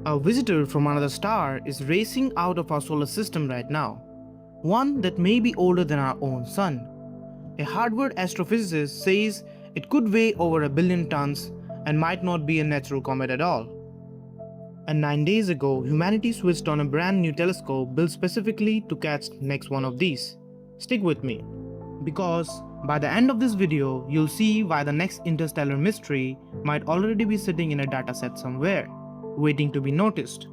A visitor from another star is racing out of our solar system right now, one that may be older than our own sun. A Harvard astrophysicist says it could weigh over 1 billion tons and might not be a natural comet at all. And 9 days ago, humanity switched on a brand new telescope built specifically to catch next one of these. Stick with me, because by the end of this video, you'll see why the next interstellar mystery might already be sitting in a dataset somewhere, waiting to be noticed.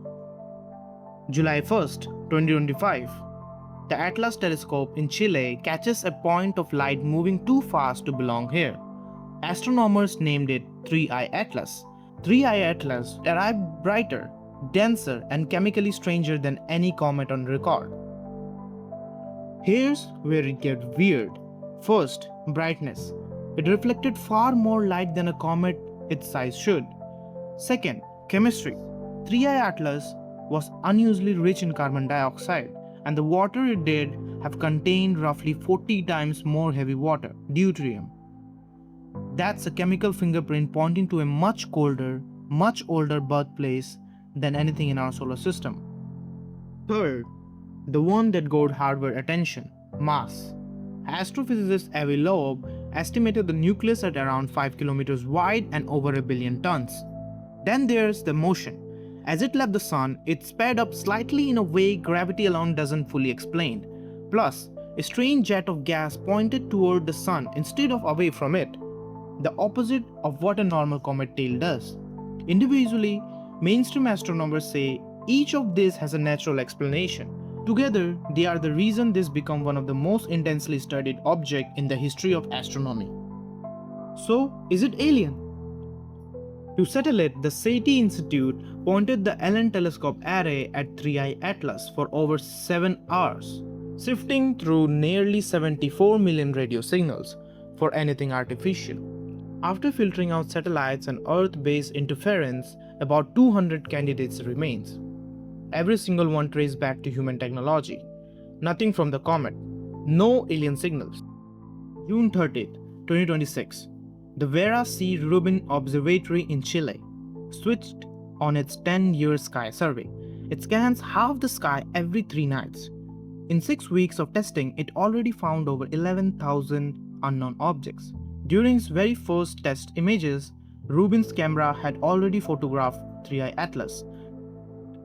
July 1st, 2025. The Atlas telescope in Chile catches a point of light moving too fast to belong here. Astronomers named it 3I Atlas. 3I Atlas arrived brighter, denser, and chemically stranger than any comet on record. Here's where it gets weird. First, brightness. It reflected far more light than a comet its size should. Second, chemistry. 3I Atlas was unusually rich in carbon dioxide, and the water it did have contained roughly 40 times more heavy water, deuterium. That's a chemical fingerprint pointing to a much colder, much older birthplace than anything in our solar system. Third, the one that got Harvard attention, mass. Astrophysicist Avi Loeb estimated the nucleus at around 5 kilometers wide and over 1 billion tons. Then there's the motion. As it left the sun, it sped up slightly in a way gravity alone doesn't fully explain. Plus, a strange jet of gas pointed toward the sun instead of away from it, the opposite of what a normal comet tail does. Individually, mainstream astronomers say each of these has a natural explanation. Together, they are the reason this became one of the most intensely studied objects in the history of astronomy. So, is it alien? To settle it, the SETI Institute pointed the Allen telescope array at 3I Atlas for over 7 hours, sifting through nearly 74 million radio signals for anything artificial. After filtering out satellites and Earth-based interference, about 200 candidates remains. Every single one traced back to human technology. Nothing from the comet. No alien signals. June 30th, 2026. The Vera C. Rubin Observatory in Chile switched on its 10-year sky survey. It scans half the sky every 3 nights. In 6 weeks of testing, it already found over 11,000 unknown objects. During its very first test images, Rubin's camera had already photographed 3I Atlas.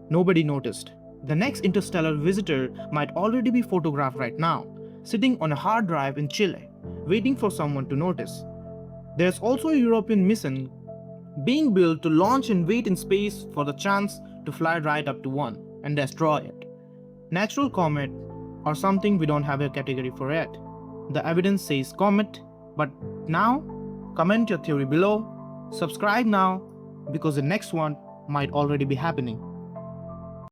Nobody noticed. The next interstellar visitor might already be photographed right now, sitting on a hard drive in Chile, waiting for someone to notice. There's also a European mission being built to launch and wait in space for the chance to fly right up to one and destroy it. Natural comet or something we don't have a category for yet. The evidence says comet, but now comment your theory below, subscribe now because the next one might already be happening.